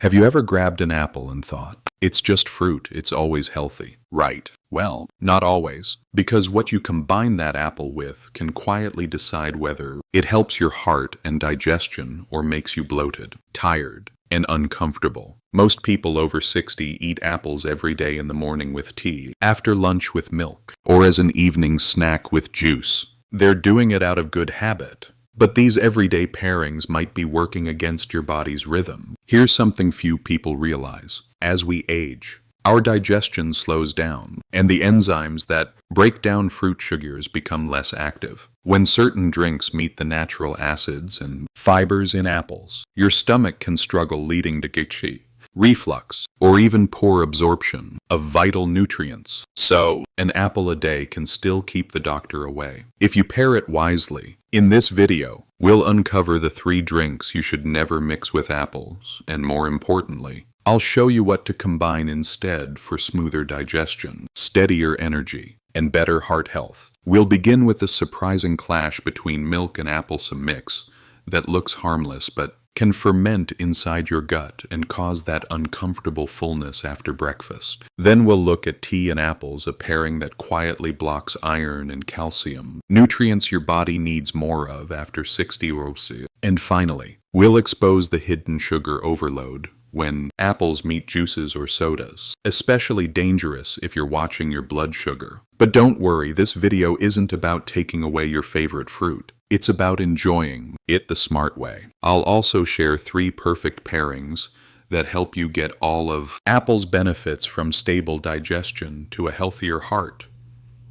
Have you ever grabbed an apple and thought, it's just fruit, it's always healthy? Right. Well, not always, because what you combine that apple with can quietly decide whether it helps your heart and digestion or makes you bloated, tired, and uncomfortable. Most people over 60 eat apples every day in the morning with tea, after lunch with milk, or as an evening snack with juice. They're doing it out of good habit. But these everyday pairings might be working against your body's rhythm. Here's something few people realize. As we age, our digestion slows down, and the enzymes that break down fruit sugars become less active. When certain drinks meet the natural acids and fibers in apples, your stomach can struggle, leading to digestion, reflux, or even poor absorption of vital nutrients. So, an apple a day can still keep the doctor away, if you pair it wisely. In this video, we'll uncover the 3 drinks you should never mix with apples, and more importantly, I'll show you what to combine instead for smoother digestion, steadier energy, and better heart health. We'll begin with a surprising clash between milk and applesome mix that looks harmless but can ferment inside your gut and cause that uncomfortable fullness after breakfast. Then we'll look at tea and apples, a pairing that quietly blocks iron and calcium, nutrients your body needs more of after 60 osteoporosis. And finally, we'll expose the hidden sugar overload when apples meet juices or sodas, especially dangerous if you're watching your blood sugar. But don't worry, this video isn't about taking away your favorite fruit. It's about enjoying it the smart way. I'll also share 3 perfect pairings that help you get all of apple's benefits, from stable digestion to a healthier heart,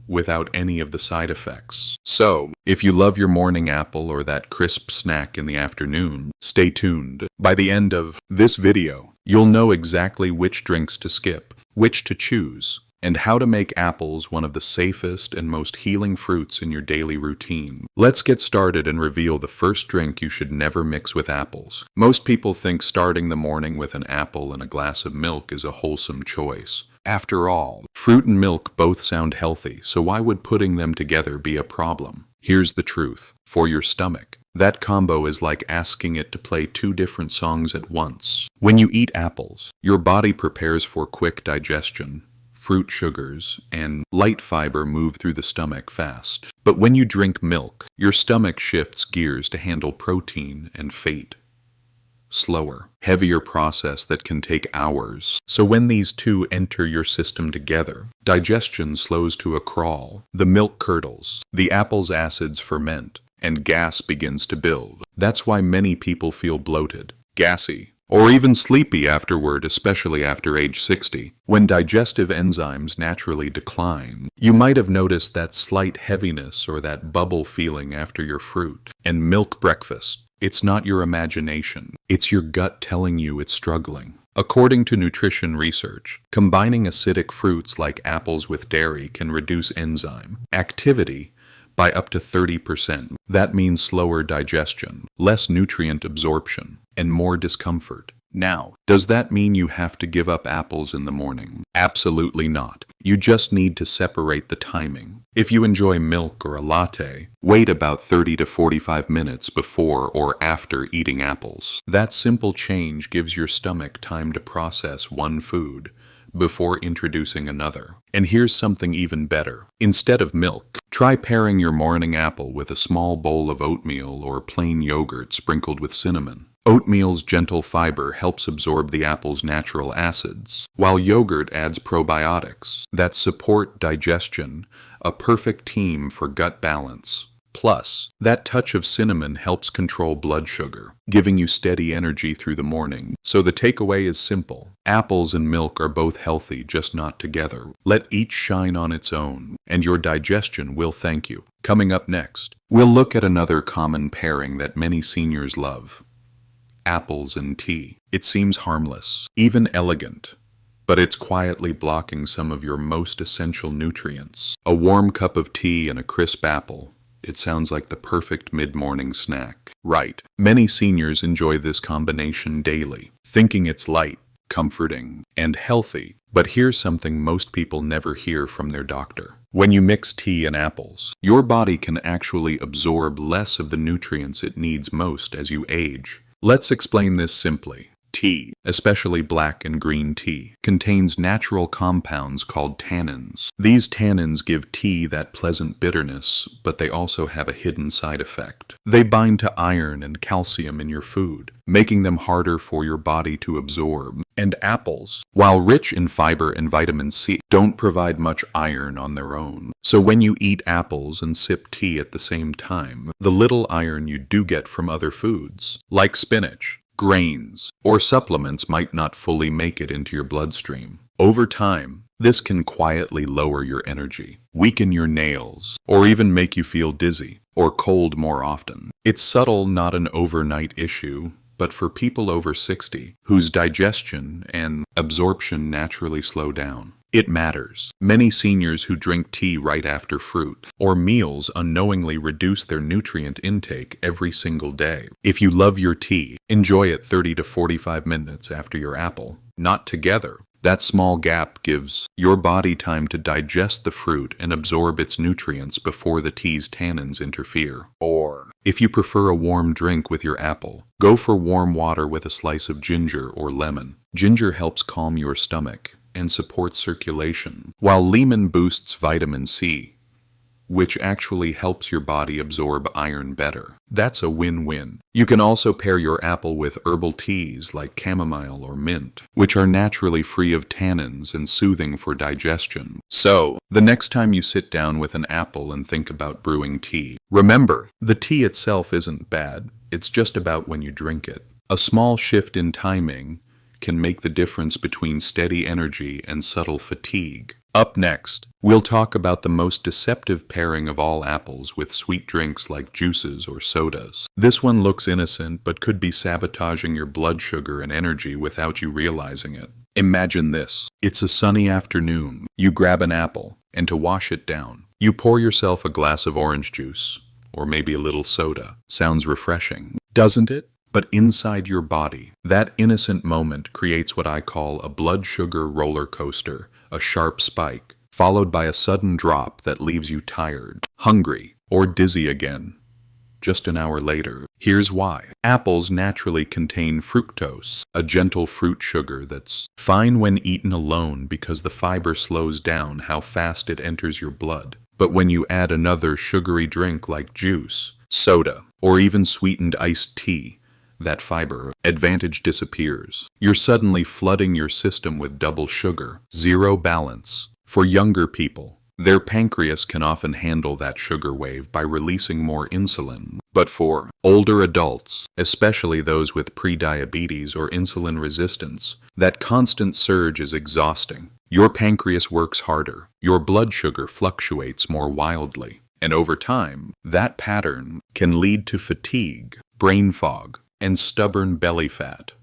without any of the side effects. So, if you love your morning apple or that crisp snack in the afternoon, stay tuned. By the end of this video, you'll know exactly which drinks to skip, which to choose, and how to make apples one of the safest and most healing fruits in your daily routine. Let's get started and reveal the first drink you should never mix with apples. Most people think starting the morning with an apple and a glass of milk is a wholesome choice. After all, fruit and milk both sound healthy, so why would putting them together be a problem? Here's the truth. For your stomach, that combo is like asking it to play 2 different songs at once. When you eat apples, your body prepares for quick digestion. Fruit sugars and light fiber move through the stomach fast. But when you drink milk, your stomach shifts gears to handle protein and fat. Slower, heavier process that can take hours. So when these 2 enter your system together, digestion slows to a crawl. The milk curdles, the apple's acids ferment, and gas begins to build. That's why many people feel bloated, gassy, or even sleepy afterward, especially after age 60, when digestive enzymes naturally decline. You might have noticed that slight heaviness or that bubble feeling after your fruit and milk breakfast. It's not your imagination. It's your gut telling you it's struggling. According to nutrition research, combining acidic fruits like apples with dairy can reduce enzyme activity by up to 30%. That means slower digestion, less nutrient absorption, and more discomfort. Now, does that mean you have to give up apples in the morning? Absolutely not. You just need to separate the timing. If you enjoy milk or a latte, wait about 30 to 45 minutes before or after eating apples. That simple change gives your stomach time to process one food before introducing another. And here's something even better. Instead of milk, try pairing your morning apple with a small bowl of oatmeal or plain yogurt sprinkled with cinnamon. Oatmeal's gentle fiber helps absorb the apple's natural acids, while yogurt adds probiotics that support digestion, a perfect team for gut balance. Plus, that touch of cinnamon helps control blood sugar, giving you steady energy through the morning. So the takeaway is simple. Apples and milk are both healthy, just not together. Let each shine on its own, and your digestion will thank you. Coming up next, we'll look at another common pairing that many seniors love: apples and tea. It seems harmless, even elegant, but it's quietly blocking some of your most essential nutrients. A warm cup of tea and a crisp apple. It sounds like the perfect mid-morning snack. Right. Many seniors enjoy this combination daily, thinking it's light, comforting, and healthy. But here's something most people never hear from their doctor. When you mix tea and apples, your body can actually absorb less of the nutrients it needs most as you age. Let's explain this simply. Tea, especially black and green tea, contains natural compounds called tannins. These tannins give tea that pleasant bitterness, but they also have a hidden side effect. They bind to iron and calcium in your food, making them harder for your body to absorb. And apples, while rich in fiber and vitamin C, don't provide much iron on their own. So when you eat apples and sip tea at the same time, the little iron you do get from other foods, like spinach, grains, or supplements, might not fully make it into your bloodstream. Over time, this can quietly lower your energy, weaken your nails, or even make you feel dizzy or cold more often. It's subtle, not an overnight issue, but for people over 60, whose digestion and absorption naturally slow down, it matters. Many seniors who drink tea right after fruit or meals unknowingly reduce their nutrient intake every single day. If you love your tea, enjoy it 30 to 45 minutes after your apple, not together. That small gap gives your body time to digest the fruit and absorb its nutrients before the tea's tannins interfere. Or, if you prefer a warm drink with your apple, go for warm water with a slice of ginger or lemon. Ginger helps calm your stomach and supports circulation, while lemon boosts vitamin C, which actually helps your body absorb iron better. That's a win-win. You can also pair your apple with herbal teas like chamomile or mint, which are naturally free of tannins and soothing for digestion. So, the next time you sit down with an apple and think about brewing tea, remember, the tea itself isn't bad. It's just about when you drink it. A small shift in timing can make the difference between steady energy and subtle fatigue. Up next, we'll talk about the most deceptive pairing of all apples with sweet drinks like juices or sodas. This one looks innocent but could be sabotaging your blood sugar and energy without you realizing it. Imagine this. It's a sunny afternoon. You grab an apple, and to wash it down, you pour yourself a glass of orange juice, or maybe a little soda. Sounds refreshing, doesn't it? But inside your body, that innocent moment creates what I call a blood sugar roller coaster. A sharp spike, followed by a sudden drop that leaves you tired, hungry, or dizzy again. Just an hour later. Here's why. Apples naturally contain fructose, a gentle fruit sugar that's fine when eaten alone because the fiber slows down how fast it enters your blood. But when you add another sugary drink like juice, soda, or even sweetened iced tea, that fiber advantage disappears. You're suddenly flooding your system with double sugar, zero balance. For younger people, their pancreas can often handle that sugar wave by releasing more insulin. But for older adults, especially those with prediabetes or insulin resistance, that constant surge is exhausting. Your pancreas works harder, your blood sugar fluctuates more wildly, and over time, that pattern can lead to fatigue, brain fog, and stubborn belly fat,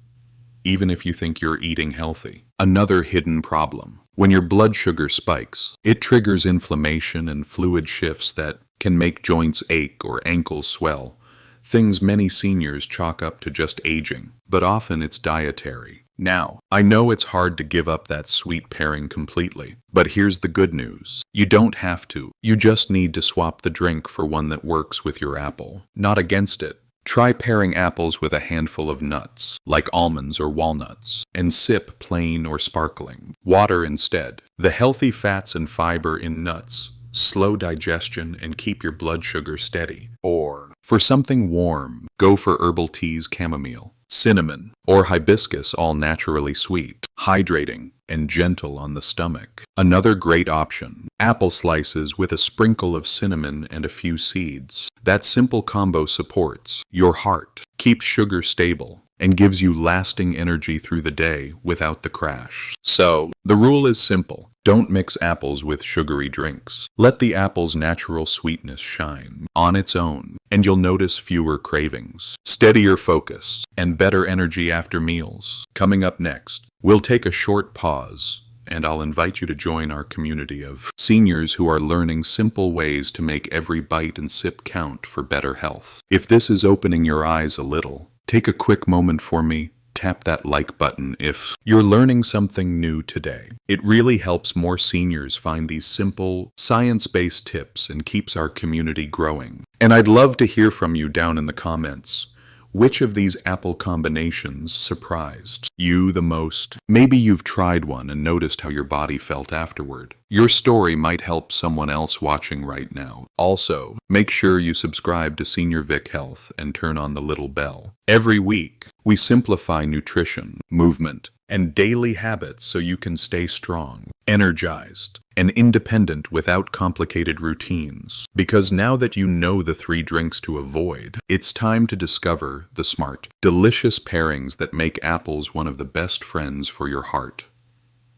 even if you think you're eating healthy. Another hidden problem. When your blood sugar spikes, it triggers inflammation and fluid shifts that can make joints ache or ankles swell, things many seniors chalk up to just aging, but often it's dietary. Now, I know it's hard to give up that sweet pairing completely, but here's the good news. You don't have to. You just need to swap the drink for one that works with your apple, not against it. Try pairing apples with a handful of nuts, like almonds or walnuts, and sip plain or sparkling water instead. The healthy fats and fiber in nuts slow digestion and keep your blood sugar steady. Or, for something warm, go for herbal teas, chamomile, cinnamon, or hibiscus, all naturally sweet, hydrating, and gentle on the stomach. Another great option, apple slices with a sprinkle of cinnamon and a few seeds. That simple combo supports your heart, keeps sugar stable, and gives you lasting energy through the day without the crash. So, the rule is simple. Don't mix apples with sugary drinks. Let the apple's natural sweetness shine on its own, and you'll notice fewer cravings, steadier focus, and better energy after meals. Coming up next, we'll take a short pause, and I'll invite you to join our community of seniors who are learning simple ways to make every bite and sip count for better health. If this is opening your eyes a little, take a quick moment for me. Tap that like button if you're learning something new today. It really helps more seniors find these simple, science-based tips and keeps our community growing. And I'd love to hear from you down in the comments. Which of these apple combinations surprised you the most? Maybe you've tried one and noticed how your body felt afterward. Your story might help someone else watching right now. Also, make sure you subscribe to Senior Vic Health and turn on the little bell. Every week, we simplify nutrition, movement, and daily habits so you can stay strong, energized, and independent without complicated routines. Because now that you know the 3 drinks to avoid, it's time to discover the smart, delicious pairings that make apples one of the best friends for your heart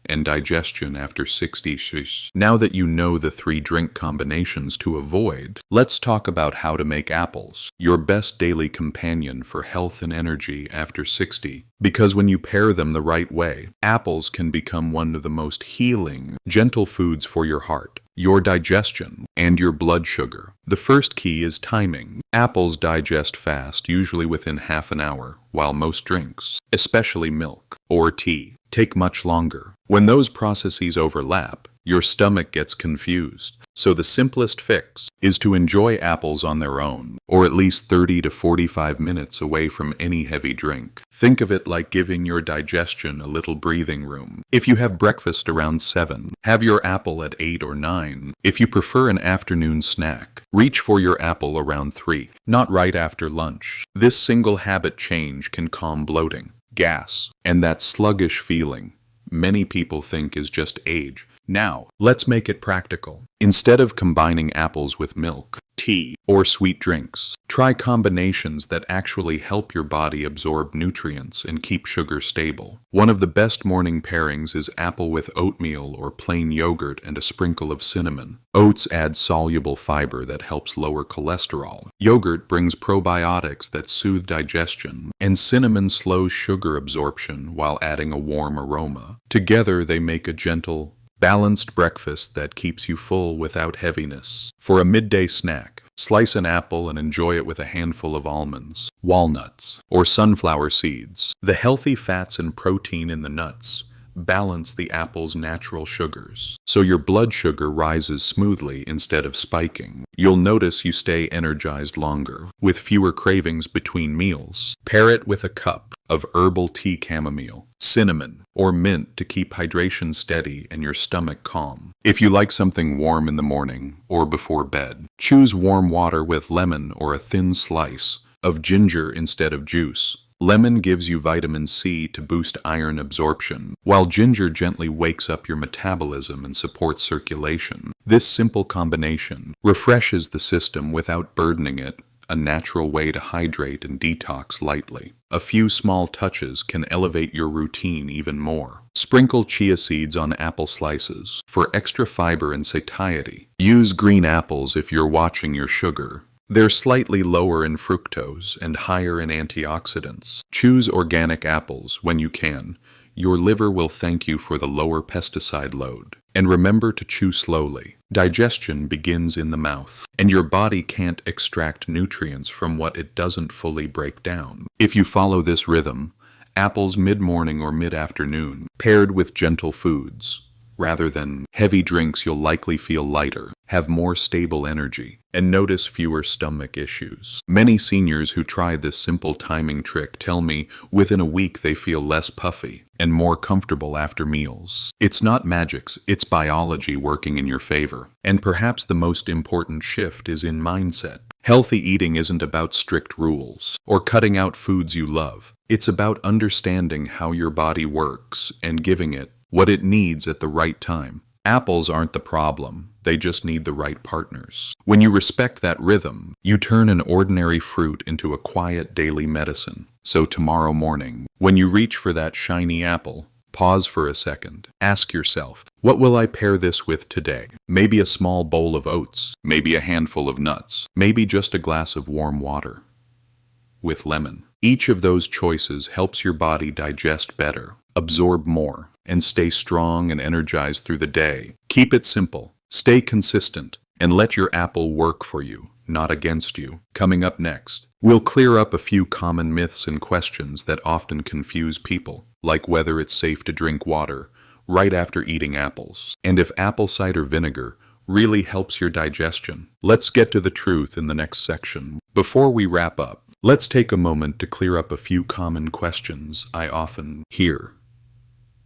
and digestion after 60 shish. Now that you know the 3 drink combinations to avoid, let's talk about how to make apples your best daily companion for health and energy after 60. Because when you pair them the right way, apples can become one of the most healing, gentle foods for your heart, your digestion, and your blood sugar. The first key is timing. Apples digest fast, usually within half an hour, while most drinks, especially milk or tea, take much longer. When those processes overlap, your stomach gets confused. So the simplest fix is to enjoy apples on their own, or at least 30 to 45 minutes away from any heavy drink. Think of it like giving your digestion a little breathing room. If you have breakfast around 7, have your apple at 8 or 9. If you prefer an afternoon snack, reach for your apple around 3, not right after lunch. This single habit change can calm bloating, gas, and that sluggish feeling many people think is just age. Now, let's make it practical. Instead of combining apples with milk, tea, or sweet drinks, try combinations that actually help your body absorb nutrients and keep sugar stable. One of the best morning pairings is apple with oatmeal or plain yogurt and a sprinkle of cinnamon. Oats add soluble fiber that helps lower cholesterol. Yogurt brings probiotics that soothe digestion, and cinnamon slows sugar absorption while adding a warm aroma. Together, they make a gentle, balanced breakfast that keeps you full without heaviness. For a midday snack, slice an apple and enjoy it with a handful of almonds, walnuts, or sunflower seeds. The healthy fats and protein in the nuts balance the apple's natural sugars, so your blood sugar rises smoothly instead of spiking. You'll notice you stay energized longer, with fewer cravings between meals. Pair it with a cup of herbal tea, chamomile, cinnamon, or mint to keep hydration steady and your stomach calm. If you like something warm in the morning or before bed, choose warm water with lemon or a thin slice of ginger instead of juice. Lemon gives you vitamin C to boost iron absorption, while ginger gently wakes up your metabolism and supports circulation. This simple combination refreshes the system without burdening it, a natural way to hydrate and detox lightly. A few small touches can elevate your routine even more. Sprinkle chia seeds on apple slices for extra fiber and satiety. Use green apples if you're watching your sugar. They're slightly lower in fructose and higher in antioxidants. Choose organic apples when you can. Your liver will thank you for the lower pesticide load. And remember to chew slowly. Digestion begins in the mouth, and your body can't extract nutrients from what it doesn't fully break down. If you follow this rhythm, apples mid-morning or mid-afternoon, paired with gentle foods, rather than heavy drinks, you'll likely feel lighter, have more stable energy, and notice fewer stomach issues. Many seniors who try this simple timing trick tell me within a week they feel less puffy and more comfortable after meals. It's not magic, it's biology working in your favor. And perhaps the most important shift is in mindset. Healthy eating isn't about strict rules or cutting out foods you love. It's about understanding how your body works and giving it what it needs at the right time. Apples aren't the problem, they just need the right partners. When you respect that rhythm, you turn an ordinary fruit into a quiet daily medicine. So tomorrow morning, when you reach for that shiny apple, pause for a second. Ask yourself, what will I pair this with today? Maybe a small bowl of oats, maybe a handful of nuts, maybe just a glass of warm water with lemon. Each of those choices helps your body digest better, absorb more, and stay strong and energized through the day. Keep it simple, stay consistent, and let your apple work for you, not against you. Coming up next, we'll clear up a few common myths and questions that often confuse people, like whether it's safe to drink water right after eating apples, and if apple cider vinegar really helps your digestion. Let's get to the truth in the next section. Before we wrap up, Let's take a moment to clear up a few common questions I often hear.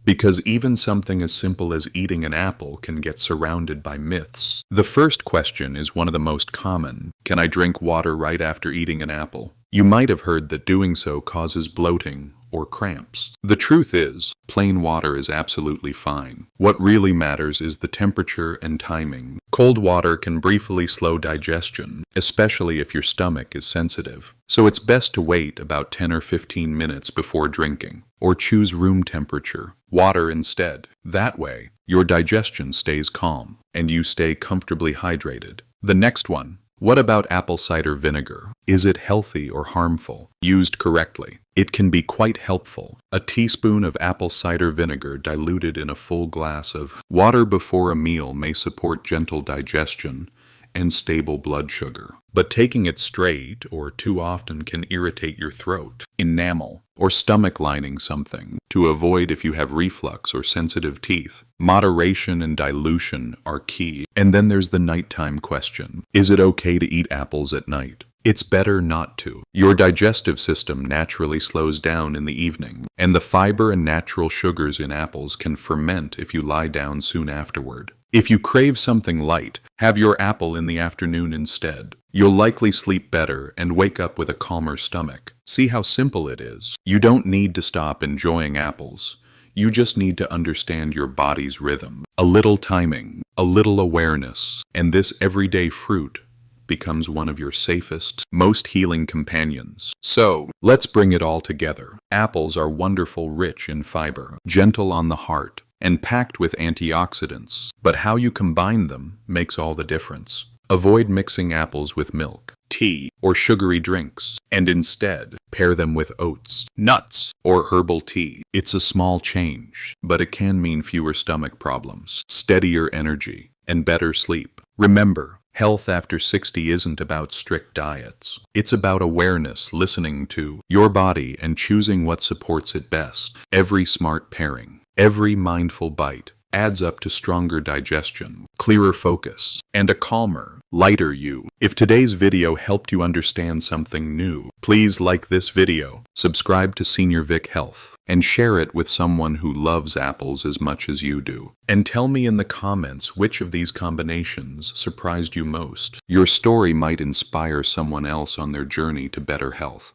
Because even something as simple as eating an apple can get surrounded by myths. The first question is one of the most common. Can I drink water right after eating an apple? You might have heard that doing so causes bloating or cramps. The truth is, plain water is absolutely fine. What really matters is the temperature and timing. Cold water can briefly slow digestion, especially if your stomach is sensitive. So it's best to wait about 10 or 15 minutes before drinking, or choose room temperature water instead. That way, your digestion stays calm, and you stay comfortably hydrated. The next one. What about apple cider vinegar? Is it healthy or harmful? Used correctly, it can be quite helpful. A teaspoon of apple cider vinegar diluted in a full glass of water before a meal may support gentle digestion and stable blood sugar. But taking it straight or too often can irritate your throat, enamel, or stomach lining something. To avoid if you have reflux or sensitive teeth, moderation and dilution are key. And then there's the nighttime question. Is it okay to eat apples at night? It's better not to. Your digestive system naturally slows down in the evening, and the fiber and natural sugars in apples can ferment if you lie down soon afterward. If you crave something light, have your apple in the afternoon instead. You'll likely sleep better and wake up with a calmer stomach. See how simple it is? You don't need to stop enjoying apples. You just need to understand your body's rhythm. A little timing, a little awareness, and this everyday fruit becomes one of your safest, most healing companions. So, let's bring it all together. Apples are wonderful, rich in fiber, gentle on the heart, and packed with antioxidants. But how you combine them makes all the difference. Avoid mixing apples with milk, tea, or sugary drinks, and instead pair them with oats, nuts, or herbal tea. It's a small change, but it can mean fewer stomach problems, steadier energy, and better sleep. Remember, health after 60 isn't about strict diets. It's about awareness, listening to your body, and choosing what supports it best. Every smart pairing, every mindful bite adds up to stronger digestion, clearer focus, and a calmer, lighter you. If today's video helped you understand something new, please like this video, subscribe to Senior Vic Health, and share it with someone who loves apples as much as you do. And tell me in the comments which of these combinations surprised you most. Your story might inspire someone else on their journey to better health.